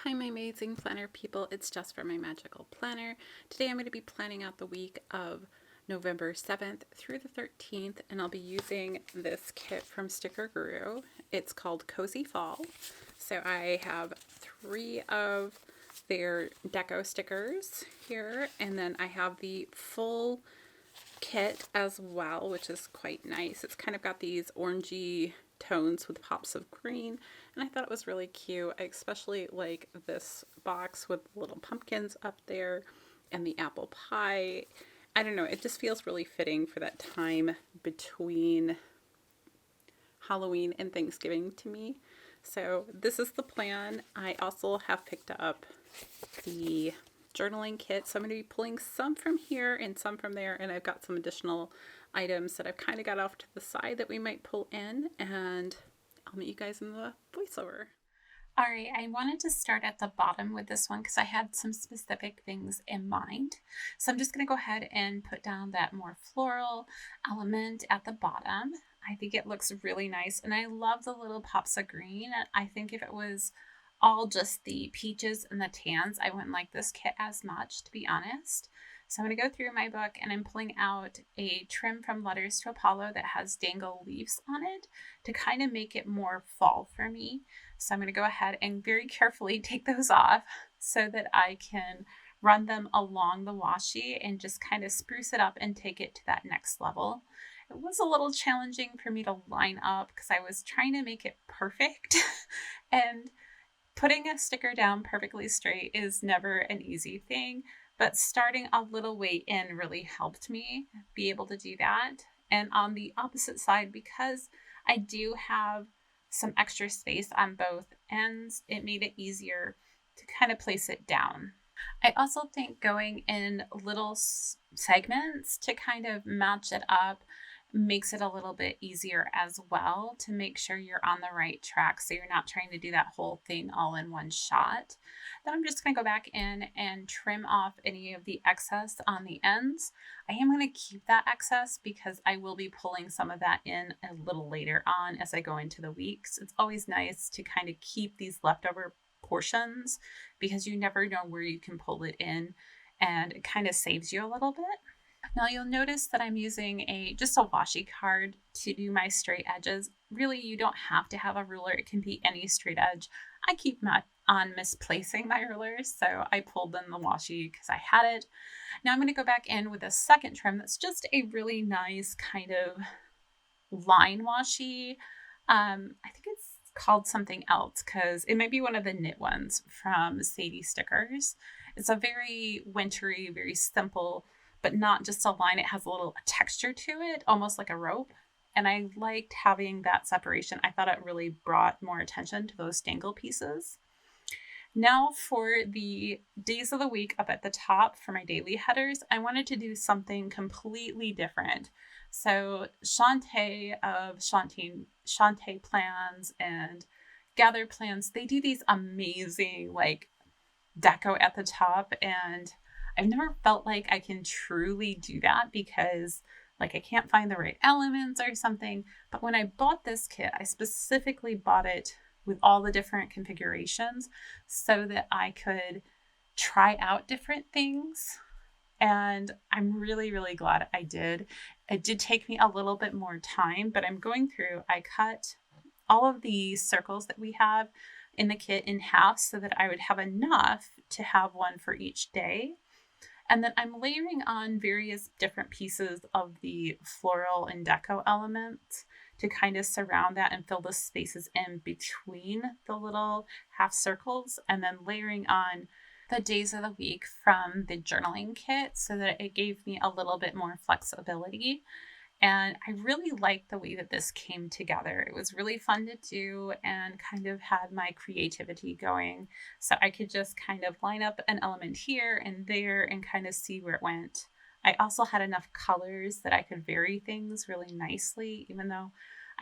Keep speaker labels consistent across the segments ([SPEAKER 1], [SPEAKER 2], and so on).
[SPEAKER 1] Hi, my amazing planner people. It's Jess from My Magical Planner. Today I'm going to be planning out the week of November 7th through the 13th, and I'll be using this kit from Sticker Guru. It's called Cozy Fall. So I have 3 of their deco stickers here, and then I have the full kit as well, which is quite nice. It's kind of got these orangey tones with pops of green, and I thought it was really cute. I especially like this box with little pumpkins up there and the apple pie. I don't know, it just feels really fitting for that time between Halloween and Thanksgiving to me. So this is the plan. I also have picked up the journaling kit, so I'm going to be pulling some from here and some from there, and I've got some additional items that I've kind of got off to the side that we might pull in, and I'll meet you guys in the voiceover.
[SPEAKER 2] All right, I wanted to start at the bottom with this one because I had some specific things in mind. So I'm just going to go ahead and put down that more floral element at the bottom. I think it looks really nice, and I love the little pops of green. I think if it was all just the peaches and the tans, I wouldn't like this kit as much, to be honest. So I'm going to go through my book, and I'm pulling out a trim from Letters to Apollo that has dangle leaves on it to kind of make it more fall for me. So I'm going to go ahead and very carefully take those off so that I can run them along the washi and just kind of spruce it up and take it to that next level. It was a little challenging for me to line up because I was trying to make it perfect and putting a sticker down perfectly straight is never an easy thing, but starting a little way in really helped me be able to do that. And on the opposite side, because I do have some extra space on both ends, it made it easier to kind of place it down. I also think going in little segments to kind of match it up makes it a little bit easier as well to make sure you're on the right track so you're not trying to do that whole thing all in one shot. Then I'm just going to go back in and trim off any of the excess on the ends. I am going to keep that excess because I will be pulling some of that in a little later on as I go into the weeks. It's always nice to kind of keep these leftover portions because you never know where you can pull it in, and it kind of saves you a little bit. Now you'll notice that I'm using just a washi card to do my straight edges. Really, you don't have to have a ruler. It can be any straight edge. I keep on misplacing my rulers, so I pulled in the washi because I had it. Now I'm going to go back in with a second trim that's just a really nice kind of line washi. I think it's called something else because it might be one of the knit ones from Sadie Stickers. It's a very wintry, very simple, but not just a line. It has a little texture to it, almost like a rope. And I liked having that separation. I thought it really brought more attention to those dangle pieces. Now for the days of the week up at the top for my daily headers, I wanted to do something completely different. So Shantae of Shantae Plans and Gather Plans, they do these amazing like deco at the top, and I've never felt like I can truly do that because like I can't find the right elements or something. But when I bought this kit, I specifically bought it with all the different configurations so that I could try out different things. And I'm really, really glad I did. It did take me a little bit more time, but I'm going through, I cut all of the circles that we have in the kit in half so that I would have enough to have one for each day. And then I'm layering on various different pieces of the floral and deco elements to kind of surround that and fill the spaces in between the little half circles, and then layering on the days of the week from the journaling kit so that it gave me a little bit more flexibility. And I really liked the way that this came together. It was really fun to do and kind of had my creativity going. So I could just kind of line up an element here and there and kind of see where it went. I also had enough colors that I could vary things really nicely, even though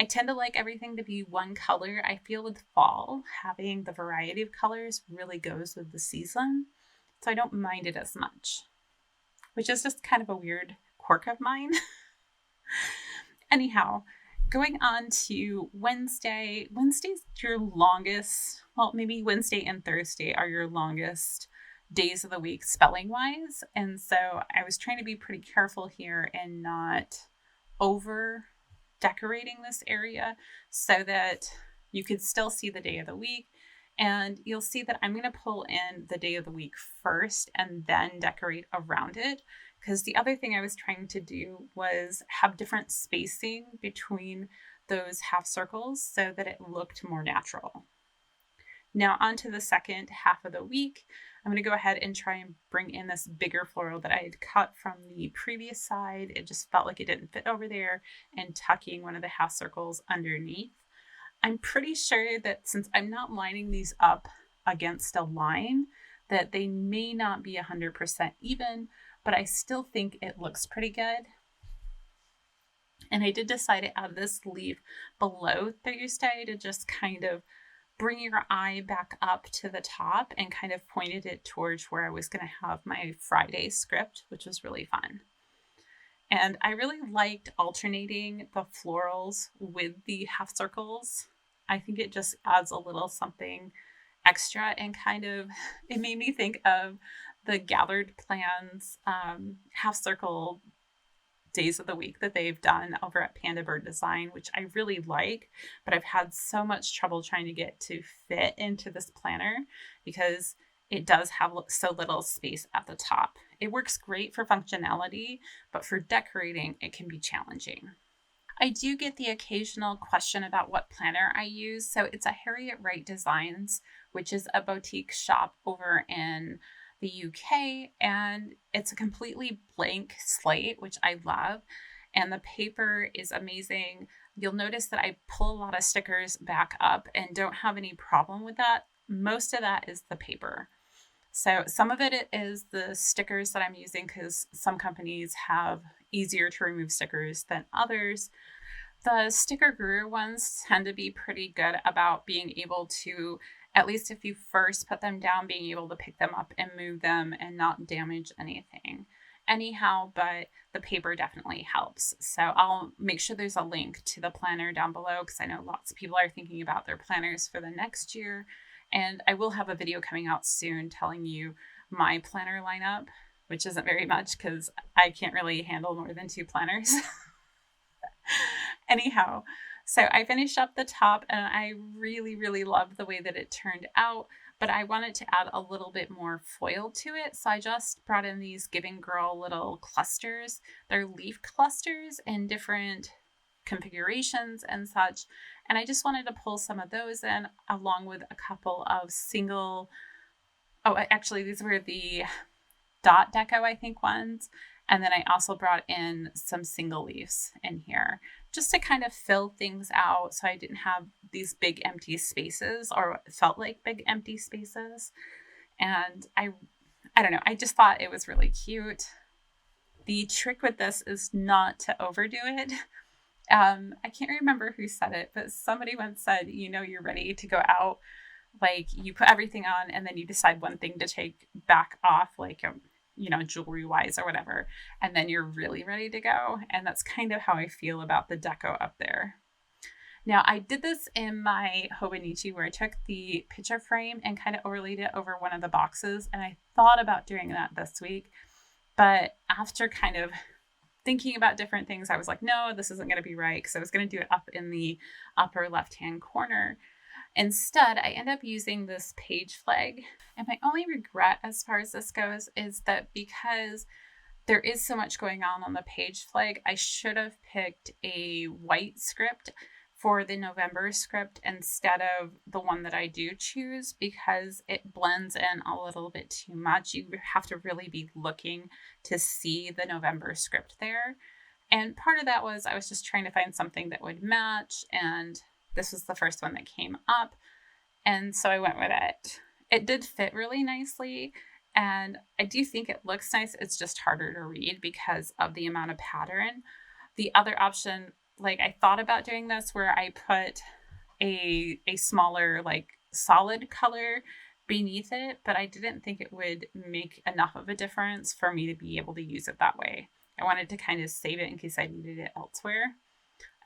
[SPEAKER 2] I tend to like everything to be one color. I feel with fall, having the variety of colors really goes with the season. So I don't mind it as much, which is just kind of a weird quirk of mine. Anyhow, going on to Wednesday. Wednesday's your longest, well, maybe Wednesday and Thursday are your longest days of the week spelling wise. And so I was trying to be pretty careful here and not over decorating this area so that you could still see the day of the week. And you'll see that I'm going to pull in the day of the week first and then decorate around it. Because the other thing I was trying to do was have different spacing between those half circles so that it looked more natural. Now on to the second half of the week. I'm going to go ahead and try and bring in this bigger floral that I had cut from the previous side. It just felt like it didn't fit over there, and tucking one of the half circles underneath. I'm pretty sure that since I'm not lining these up against a line, that they may not be 100% even, but I still think it looks pretty good. And I did decide to add this leaf below Thursday to just kind of bring your eye back up to the top and kind of pointed it towards where I was going to have my Friday script, which was really fun. And I really liked alternating the florals with the half circles. I think it just adds a little something extra, and kind of, it made me think of the Gathered Plans half circle days of the week that they've done over at Panda Bird Design, which I really like, but I've had so much trouble trying to get to fit into this planner because it does have so little space at the top. It works great for functionality, but for decorating, it can be challenging. I do get the occasional question about what planner I use. So it's a Harriet Wright Designs, which is a boutique shop over in the UK, and it's a completely blank slate, which I love. And the paper is amazing. You'll notice that I pull a lot of stickers back up and don't have any problem with that. Most of that is the paper. So some of it is the stickers that I'm using because some companies have easier to remove stickers than others. The sticker guru ones tend to be pretty good about being able to, at least if you first put them down, being able to pick them up and move them and not damage anything. Anyhow, but the paper definitely helps. So I'll make sure there's a link to the planner down below because I know lots of people are thinking about their planners for the next year. And I will have a video coming out soon telling you my planner lineup, which isn't very much because I can't really handle more than 2 planners. Anyhow, so I finished up the top and I really, really loved the way that it turned out, but I wanted to add a little bit more foil to it. So I just brought in these Giving Girl little clusters. They're leaf clusters in different configurations and such. And I just wanted to pull some of those in along with a couple of single, oh, actually these were the dot deco, I think, ones. And then I also brought in some single leaves in here just to kind of fill things out so I didn't have these big empty spaces, or it felt like big empty spaces. And I don't know, I just thought it was really cute. The trick with this is not to overdo it. I can't remember who said it, but somebody once said, you know, you're ready to go out, like you put everything on and then you decide one thing to take back off, like, you know, jewelry wise or whatever, and then you're really ready to go. And that's kind of how I feel about the deco up there. Now I did this in my Hobonichi where I took the picture frame and kind of overlaid it over one of the boxes. And I thought about doing that this week, but after kind of thinking about different things, I was like, no, this isn't going to be right, because I was going to do it up in the upper left-hand corner. Instead, I end up using this page flag. And my only regret as far as this goes is that because there is so much going on the page flag, I should have picked a white script for the November script instead of the one that I do choose, because it blends in a little bit too much. You have to really be looking to see the November script there. And part of that was I was just trying to find something that would match, and this was the first one that came up. And so I went with it. It did fit really nicely, and I do think it looks nice. It's just harder to read because of the amount of pattern. The other option, like I thought about doing this where I put a smaller, like solid color beneath it, but I didn't think it would make enough of a difference for me to be able to use it that way. I wanted to kind of save it in case I needed it elsewhere.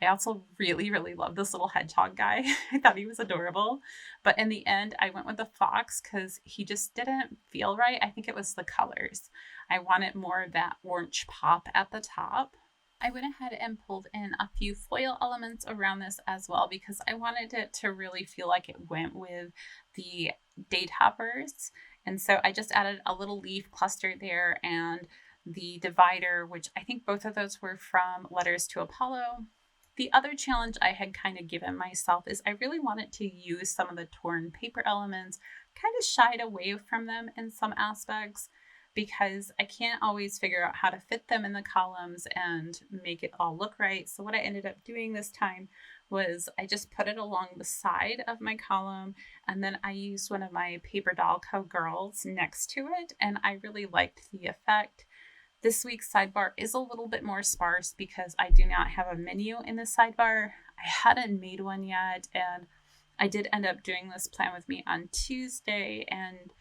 [SPEAKER 2] I also really, really love this little hedgehog guy. I thought he was adorable. But in the end, I went with the fox because he just didn't feel right. I think it was the colors. I wanted more of that orange pop at the top. I went ahead and pulled in a few foil elements around this as well because I wanted it to really feel like it went with the day toppers. And so I just added a little leaf cluster there and the divider, which I think both of those were from Letters to Apollo. The other challenge I had kind of given myself is I really wanted to use some of the torn paper elements, kind of shied away from them in some aspects because I can't always figure out how to fit them in the columns and make it all look right. So what I ended up doing this time was I just put it along the side of my column, and then I used one of my paper doll girls next to it, and I really liked the effect. This week's sidebar is a little bit more sparse because I do not have a menu in the sidebar. I hadn't made one yet, and I did end up doing this plan with me on Tuesday, and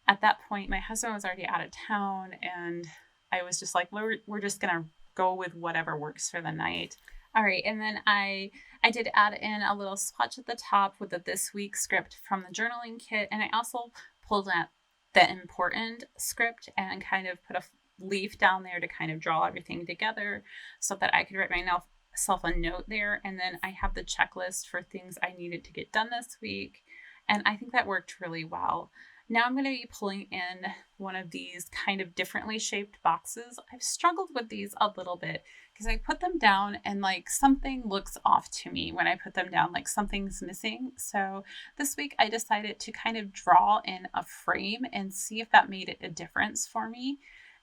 [SPEAKER 2] at that point my husband was already out of town, and I was just like, we're just gonna go with whatever works for the night. All right, and then I did add in a little swatch at the top with the this week script from the journaling kit, and I also pulled out the important script and kind of put a leaf down there to kind of draw everything together so that I could write myself a note there. And then I have the checklist for things I needed to get done this week, and I think that worked really well. Now I'm going to be pulling in one of these kind of differently shaped boxes. I've struggled with these a little bit because I put them down and like something looks off to me when I put them down, like something's missing. So this week I decided to kind of draw in a frame and see if that made a difference for me.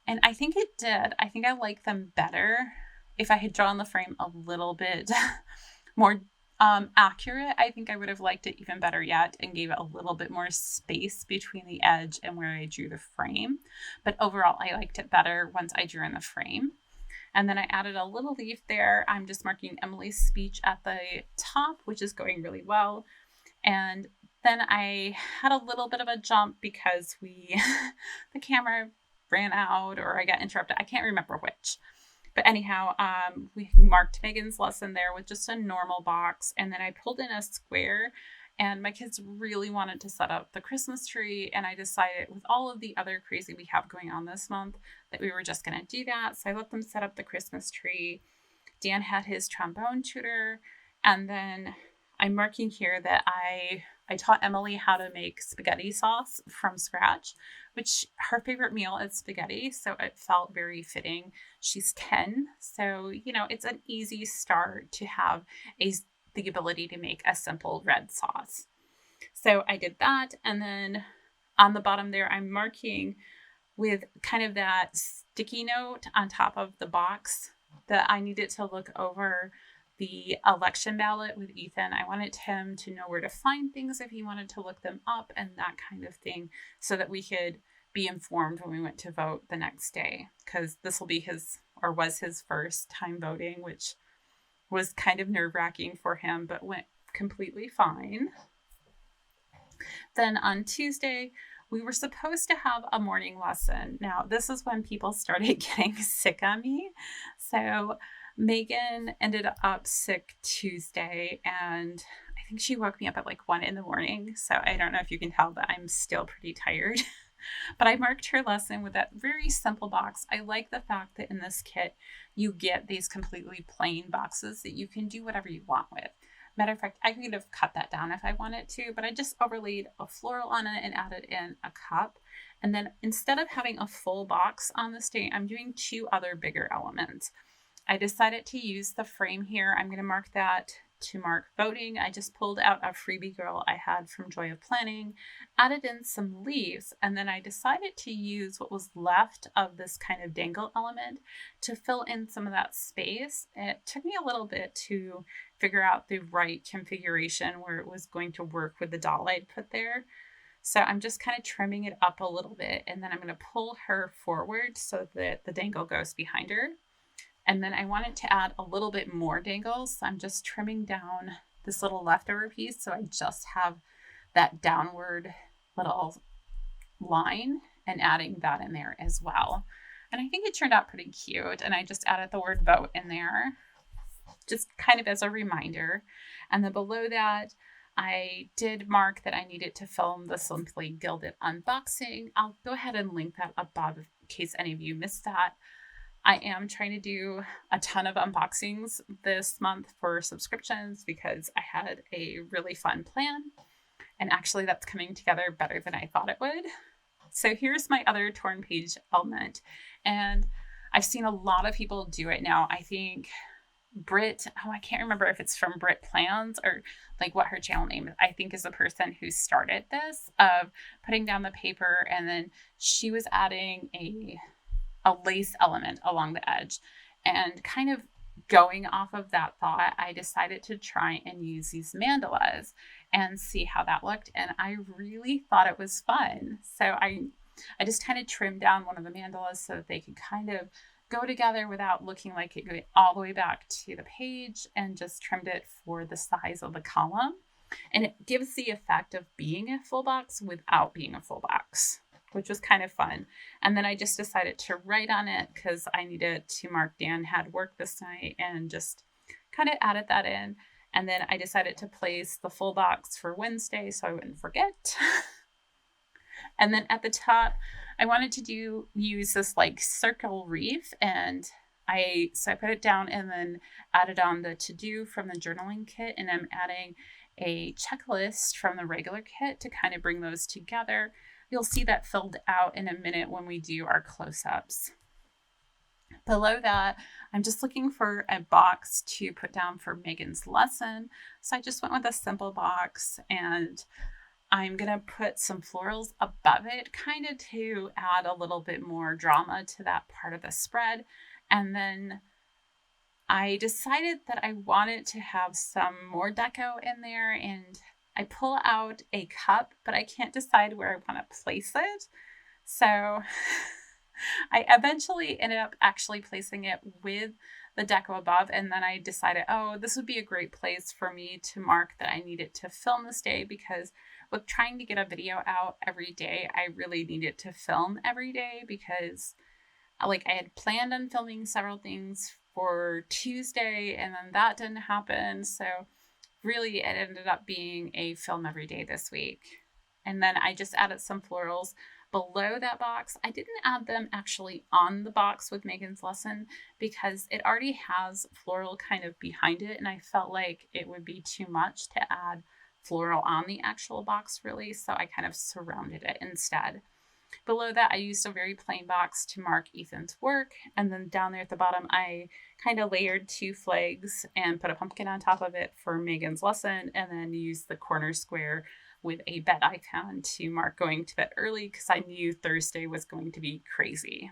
[SPEAKER 2] And I think it did. I think I like them better if I had drawn the frame a little bit more accurate. I think I would have liked it even better yet and gave it a little bit more space between the edge and where I drew the frame. But overall, I liked it better once I drew in the frame. And then I added a little leaf there. I'm just marking Emily's speech at the top, which is going really well. And then I had a little bit of a jump because the camera ran out or I got interrupted. I can't remember which. But anyhow, we marked Megan's lesson there with just a normal box. And then I pulled in a square, and my kids really wanted to set up the Christmas tree. And I decided with all of the other crazy we have going on this month that we were just going to do that. So I let them set up the Christmas tree. Dan had his trombone tutor. And then I'm marking here that I taught Emily how to make spaghetti sauce from scratch, which her favorite meal is spaghetti. So it felt very fitting. She's 10. So, it's an easy start to have the ability to make a simple red sauce. So I did that. And then on the bottom there, I'm marking with kind of that sticky note on top of the box that I needed to look over the election ballot with Ethan. I wanted him to know where to find things if he wanted to look them up and that kind of thing so that we could be informed when we went to vote the next day, because this will be was his first time voting, which was kind of nerve-wracking for him, but went completely fine. Then on Tuesday, we were supposed to have a morning lesson. Now, this is when people started getting sick on me. So Megan ended up sick Tuesday, and I think she woke me up at like 1 a.m. So I don't know if you can tell that I'm still pretty tired. But I marked her lesson with that very simple box. I like the fact that in this kit, you get these completely plain boxes that you can do whatever you want with. Matter of fact, I could have cut that down if I wanted to, but I just overlaid a floral on it and added in a cup. And then instead of having a full box on this day, I'm doing 2 other bigger elements. I decided to use the frame here. I'm going to mark that to mark voting. I just pulled out a freebie girl I had from Joy of Planning, added in some leaves, and then I decided to use what was left of this kind of dangle element to fill in some of that space. It took me a little bit to figure out the right configuration where it was going to work with the doll I'd put there. So I'm just kind of trimming it up a little bit, and then I'm going to pull her forward so that the dangle goes behind her. And then I wanted to add a little bit more dangles. So I'm just trimming down this little leftover piece. So I just have that downward little line and adding that in there as well. And I think it turned out pretty cute. And I just added the word vote in there. just kind of as a reminder. And then below that, I did mark that I needed to film the Simply Gilded unboxing. I'll go ahead and link that above in case any of you missed that. I am trying to do a ton of unboxings this month for subscriptions because I had a really fun plan. And actually, that's coming together better than I thought it would. So here's my other torn page element. And I've seen a lot of people do it now. I think I can't remember if it's from Brit Plans or like what her channel name is, I think is the person who started this, of putting down the paper, and then she was adding a lace element along the edge. And kind of going off of that thought, I decided to try and use these mandalas and see how that looked. And I really thought it was fun. So I just kind of trimmed down one of the mandalas so that they could kind of go together without looking like it going all the way back to the page, and just trimmed it for the size of the column. And it gives the effect of being a full box without being a full box, which was kind of fun. And then I just decided to write on it because I needed to mark Dan had work this night, and just kind of added that in. And then I decided to place the full box for Wednesday so I wouldn't forget. And then at the top, I wanted to use this like circle wreath, and I put it down and then added on the to-do from the journaling kit, and I'm adding a checklist from the regular kit to kind of bring those together. You'll see that filled out in a minute when we do our close-ups. Below that, I'm just looking for a box to put down for Megan's lesson. So I just went with a simple box, and I'm going to put some florals above it, kind of to add a little bit more drama to that part of the spread. And then I decided that I wanted to have some more deco in there, and I pull out a cup, but I can't decide where I want to place it. So I eventually ended up actually placing it with the deco above, and then I decided, oh, this would be a great place for me to mark that I needed to film this day, because with trying to get a video out every day, I really needed to film every day, because like I had planned on filming several things for Tuesday, and then that didn't happen. So really it ended up being a film every day this week. And then I just added some florals below that box. I didn't add them actually on the box with Megan's lesson because it already has floral kind of behind it, and I felt like it would be too much to add floral on the actual box really, so I kind of surrounded it instead. Below that, I used a very plain box to mark Ethan's work, and then down there at the bottom, I kind of layered 2 flags and put a pumpkin on top of it for Megan's lesson, and then used the corner square with a bed icon to mark going to bed early because I knew Thursday was going to be crazy.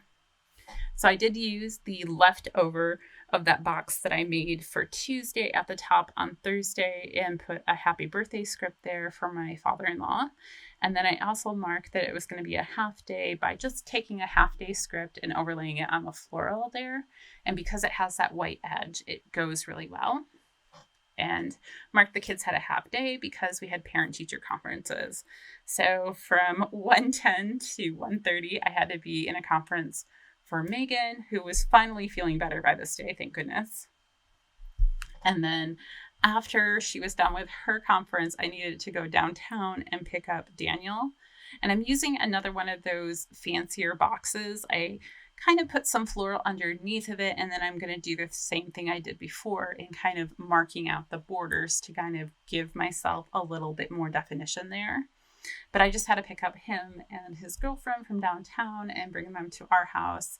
[SPEAKER 2] So I did use the leftover of that box that I made for Tuesday at the top on Thursday and put a happy birthday script there for my father-in-law. And then I also marked that it was going to be a half day by just taking a half day script and overlaying it on the floral there. And because it has that white edge, it goes really well. And marked the kids had a half day because we had parent-teacher conferences. So from 1:10 to 1:30, I had to be in a conference for Megan, who was finally feeling better by this day, thank goodness. And then after she was done with her conference, I needed to go downtown and pick up Daniel. And I'm using another one of those fancier boxes. I kind of put some floral underneath of it, and then I'm going to do the same thing I did before in kind of marking out the borders to kind of give myself a little bit more definition there. But I just had to pick up him and his girlfriend from downtown and bring them to our house.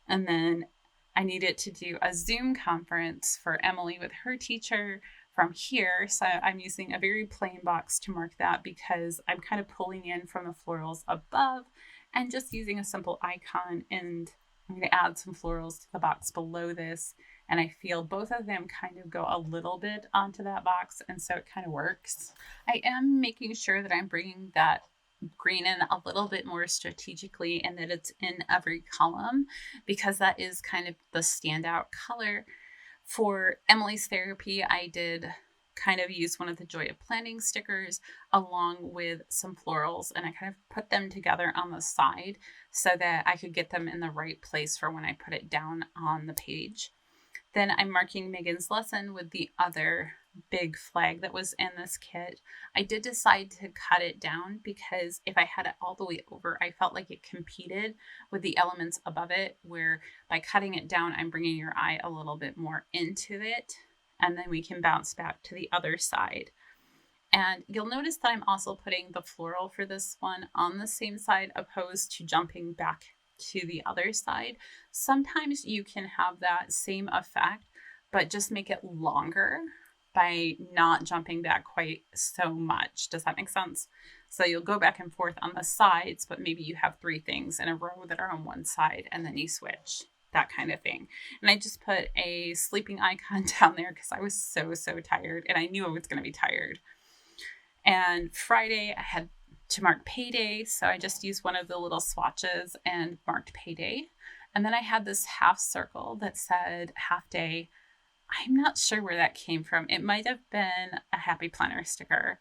[SPEAKER 2] And then I needed to do a Zoom conference for Emily with her teacher from here. So I'm using a very plain box to mark that because I'm kind of pulling in from the florals above and just using a simple icon. And I'm going to add some florals to the box below this. And I feel both of them kind of go a little bit onto that box. And so it kind of works. I am making sure that I'm bringing that green in a little bit more strategically and that it's in every column because that is kind of the standout color. For Emily's therapy, I did kind of use one of the Joy of Planning stickers along with some florals, and I kind of put them together on the side so that I could get them in the right place for when I put it down on the page. Then I'm marking Megan's lesson with the other big flag that was in this kit. I did decide to cut it down because if I had it all the way over, I felt like it competed with the elements above it, where by cutting it down, I'm bringing your eye a little bit more into it, and then we can bounce back to the other side. And you'll notice that I'm also putting the floral for this one on the same side, opposed to jumping back to the other side. Sometimes you can have that same effect, but just make it longer by not jumping back quite so much. Does that make sense? So you'll go back and forth on the sides, but maybe you have 3 things in a row that are on one side and then you switch, that kind of thing. And I just put a sleeping icon down there because I was so tired, and I knew I was going to be tired. And Friday I had to mark payday, so I just used one of the little swatches and marked payday. And then I had this half circle that said half day. I'm not sure where that came from. It might have been a Happy Planner sticker.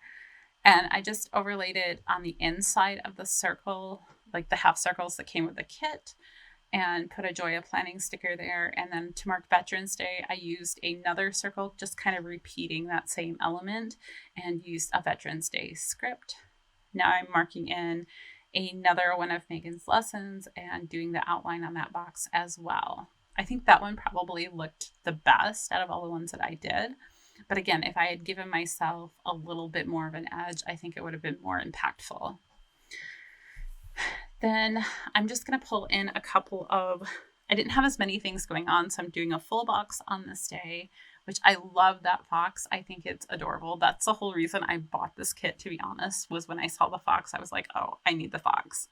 [SPEAKER 2] And I just overlaid it on the inside of the circle, like the half circles that came with the kit, and put a Joy of Planning sticker there. And then to mark Veterans Day, I used another circle, just kind of repeating that same element, and used a Veterans Day script. Now I'm marking in another one of Megan's lessons and doing the outline on that box as well. I think that one probably looked the best out of all the ones that I did. But again, if I had given myself a little bit more of an edge, I think it would have been more impactful. Then I'm just going to pull in a couple of, I didn't have as many things going on, so I'm doing a full box on this day, which I love that fox. I think it's adorable. That's the whole reason I bought this kit, to be honest, was when I saw the fox, I was like, oh, I need the fox.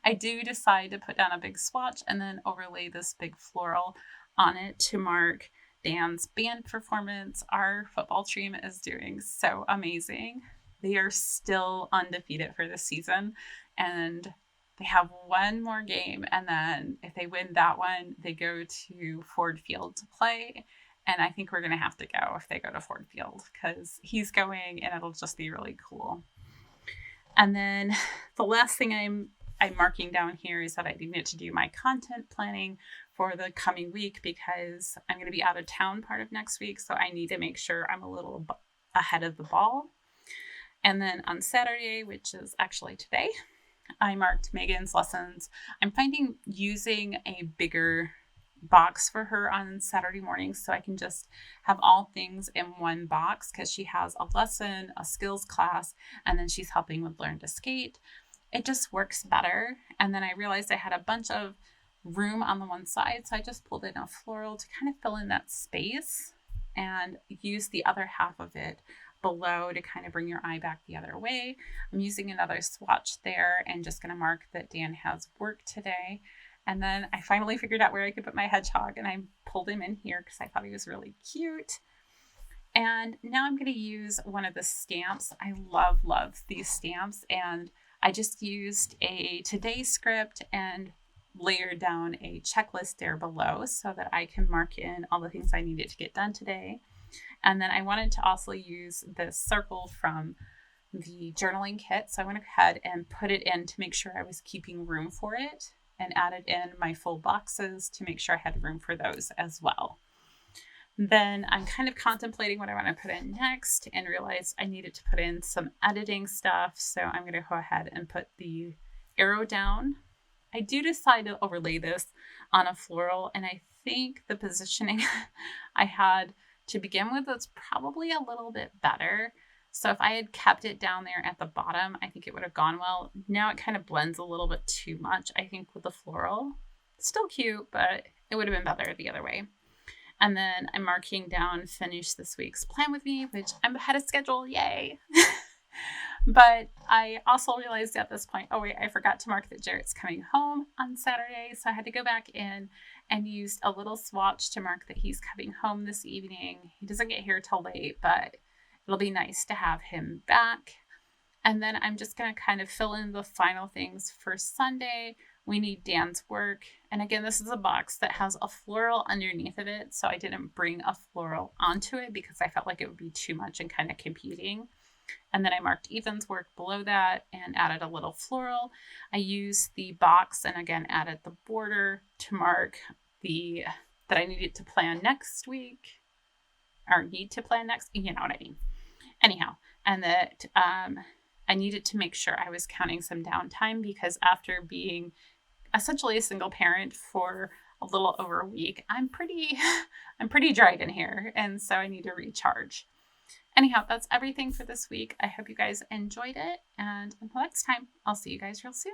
[SPEAKER 2] I do decide to put down a big swatch and then overlay this big floral on it to mark Dan's band performance. Our football team is doing so amazing. They are still undefeated for this season, and they have one more game, and then if they win that one, they go to Ford Field to play. And I think we're going to have to go if they go to Ford Field, because he's going and it'll just be really cool. And then the last thing I'm marking down here is that I needed to do my content planning for the coming week, because I'm going to be out of town part of next week. So I need to make sure I'm a little ahead of the ball. And then on Saturday, which is actually today, I marked Megan's lessons. I'm finding using a bigger box for her on Saturday mornings so I can just have all things in one box, because she has a lesson, a skills class, and then she's helping with Learn to Skate. It just works better. And then I realized I had a bunch of room on the one side, so I just pulled in a floral to kind of fill in that space and use the other half of it below to kind of bring your eye back the other way. I'm using another swatch there and just going to mark that Dan has work today. And then I finally figured out where I could put my hedgehog, and I pulled him in here because I thought he was really cute. And now I'm going to use one of the stamps. I love these stamps, and I just used a today script and layered down a checklist there below so that I can mark in all the things I needed to get done today. And then I wanted to also use this circle from the journaling kit. So I went ahead and put it in to make sure I was keeping room for it, and added in my full boxes to make sure I had room for those as well. Then I'm kind of contemplating what I want to put in next and realized I needed to put in some editing stuff. So I'm going to go ahead and put the arrow down. I do decide to overlay this on a floral, and I think the positioning I had to begin with was probably a little bit better. So if I had kept it down there at the bottom, I think it would have gone well. Now it kind of blends a little bit too much, I think, with the floral. It's still cute, but it would have been better the other way. And then I'm marking down finish this week's plan with me, which I'm ahead of schedule. Yay. But I also realized at this point, oh wait, I forgot to mark that Jarrett's coming home on Saturday. So I had to go back in and used a little swatch to mark that he's coming home this evening. He doesn't get here till late, but it'll be nice to have him back. And then I'm just going to kind of fill in the final things for Sunday. We need Dan's work. And again, this is a box that has a floral underneath of it. So I didn't bring a floral onto it because I felt like it would be too much and kind of competing. And then I marked Ethan's work below that and added a little floral. I used the box and again added the border to mark the that I needed to plan next week, or need to plan next, you know what I mean. Anyhow, and that I needed to make sure I was counting some downtime, because after being essentially a single parent for a little over a week, I'm pretty dragging here, and so I need to recharge. Anyhow, that's everything for this week. I hope you guys enjoyed it, and until next time, I'll see you guys real soon.